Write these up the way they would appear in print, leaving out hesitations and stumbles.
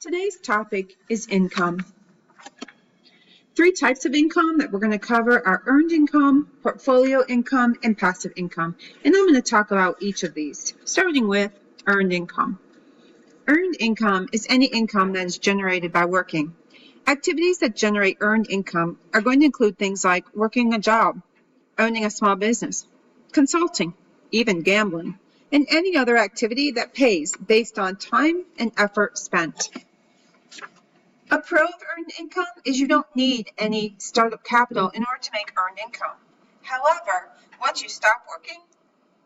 Today's topic is income. Three types of income that we're going to cover are earned income, portfolio income, and passive income. And I'm going to talk about each of these, starting with earned income. Earned income is any income that is generated by working. Activities that generate earned income are going to include things like working a job, owning a small business, consulting, even gambling, and any other activity that pays based on time and effort spent. A pro of earned income is you don't need any startup capital in order to make earned income. However, once you stop working,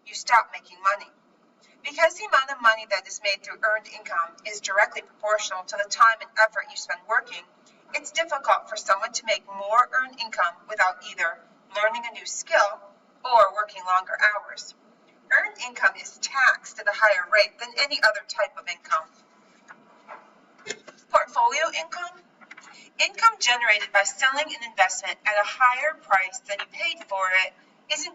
you stop making money. Because the amount of money that is made through earned income is directly proportional to the time and effort you spend working, it's difficult for someone to make more earned income without either learning a new skill or working longer hours. Earned income is taxed at a higher rate than any other type of income. Portfolio income. Income generated by selling an investment at a higher price than you paid for it is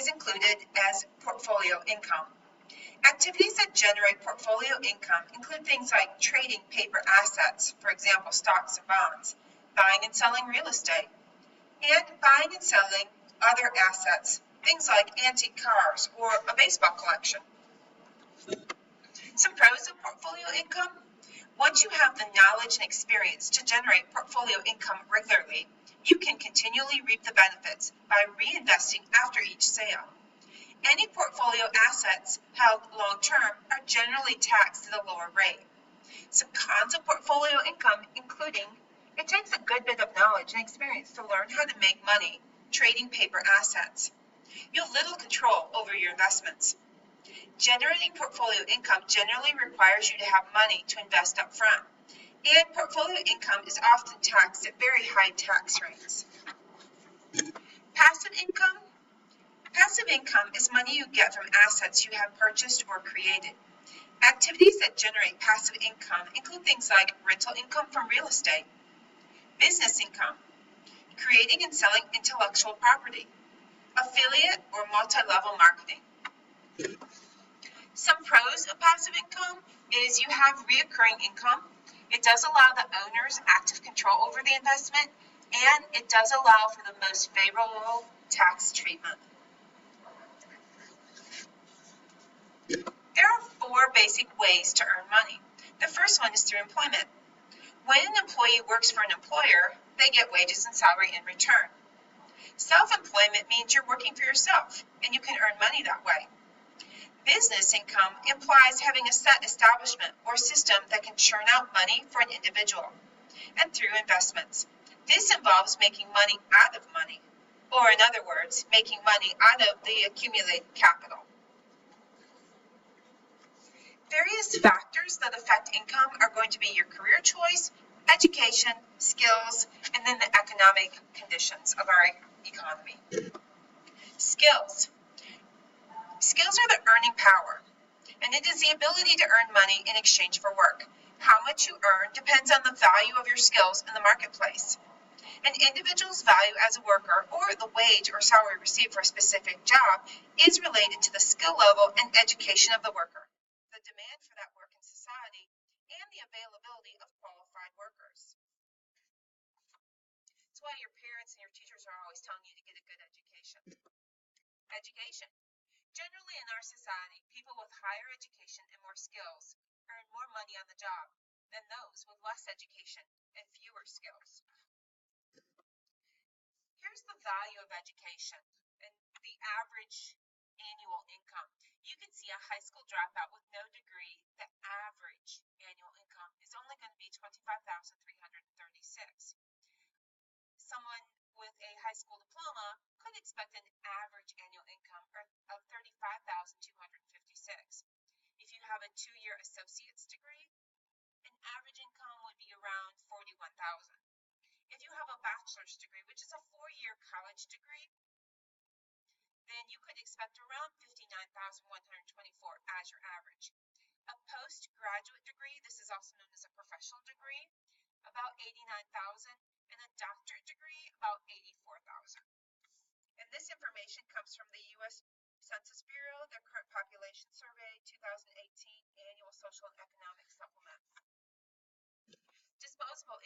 included as portfolio income. Activities that generate portfolio income include things like trading paper assets, for example, stocks and bonds, buying and selling real estate, and buying and selling other assets, things like antique cars or a baseball collection. Some pros of portfolio income. Once you have the knowledge and experience to generate portfolio income regularly, you can continually reap the benefits by reinvesting after each sale. Any portfolio assets held long-term are generally taxed at a lower rate. Some cons of portfolio income including it takes a good bit of knowledge and experience to learn how to make money trading paper assets. You have little control over your investments. Generating portfolio income generally requires you to have money to invest up front, and portfolio income is often taxed at very high tax rates. Passive income. Passive income is money you get from assets you have purchased or created. Activities that generate passive income include things like rental income from real estate, business income, creating and selling intellectual property, affiliate or multi-level marketing. Some pros of passive income is you have reoccurring income. It does allow the owners active control over the investment, and it does allow for the most favorable tax treatment. There are four basic ways to earn money. The first one is through employment. When an employee works for an employer, they get wages and salary in return. Self-employment means you're working for yourself, and you can earn money that way. Business income implies having a set establishment or system that can churn out money for an individual, and through investments. This involves making money out of money, or in other words, making money out of the accumulated capital. Various factors that affect income are going to be your career choice, education, skills, and then the economic conditions of our economy. Skills. Skills are the earning power, and it is the ability to earn money in exchange for work. How much you earn depends on the value of your skills in the marketplace. An individual's value as a worker, or the wage or salary received for a specific job, is related to the skill level and education of the worker, the demand for that work in society, and the availability of qualified workers. That's why your parents and your teachers are always telling you to get a good education. Education. Generally in our society, people with higher education and more skills earn more money on the job than those with less education and fewer skills. Here's the value of education and the average annual income. You can see a high school dropout with no degree, the average annual income is only going to be $25,336. Someone with a high school diploma could expect an average annual income of $35,256. If you have a 2-year associate's degree, an average income would be around $41,000. If you have a bachelor's degree, which is a 4-year college degree, then you could expect around $59,124 as your average. A postgraduate degree, this is also known as a professional degree, about $89,000, and a doctorate degree, about $84,000. And this information comes from the U.S. Census Bureau, their current population survey 2018 annual social and economic supplement.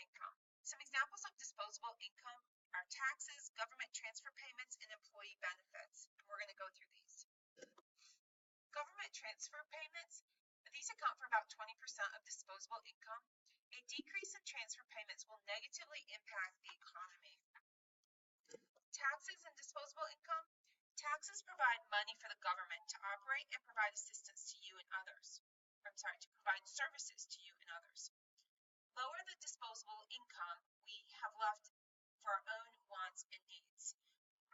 income. Some examples of disposable income are taxes, government transfer payments, and employee benefits. And we're going to go through these. Government transfer payments, these account for about 20% of disposable income. A decrease in transfer payments will negatively impact the economy. Taxes and disposable income. Taxes provide money for the government to operate and provide assistance to you and others. To provide services to you and others. Lower the disposable income we have left for our own wants and needs.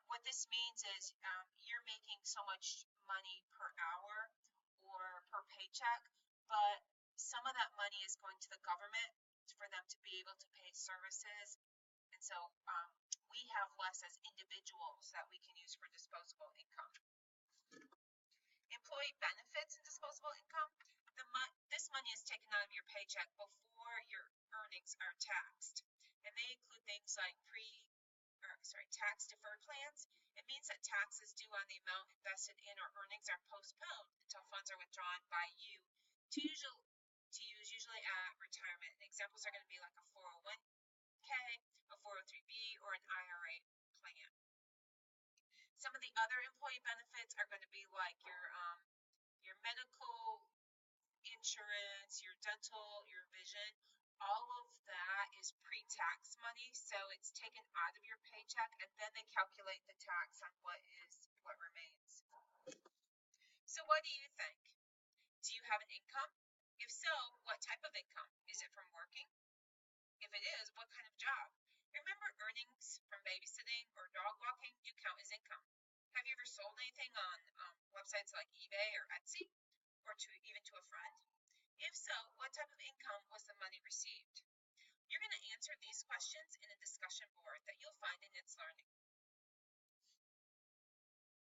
What this means is you're making so much money per hour or per paycheck, but some of that money is going to the government for them to be able to pay services. And so we have less as individuals that we can use for disposable income. Employee benefits and disposable income. This money is taken out of your paycheck before your earnings are taxed. And they include things like tax deferred plans. It means that taxes due on the amount invested in or earnings are postponed until funds are withdrawn by you to use usually at retirement. And examples are going to be like a 401k, a 403b, or an IRA plan. Some of the other employee benefits are going to be like your medical insurance, your dental, your vision. All of that is pre-tax money, so it's taken out of your paycheck, and then they calculate the tax on what remains. So what do you think? Do you have an income? If so, what type of income? Is it from working? If it is, what kind of job? Remember, earnings from babysitting or dog walking do count as income. Have you ever sold anything on websites like eBay or Etsy, or even to a friend? If so, what type of income was the money received? You're going to answer these questions in a discussion board that you'll find in It's Learning.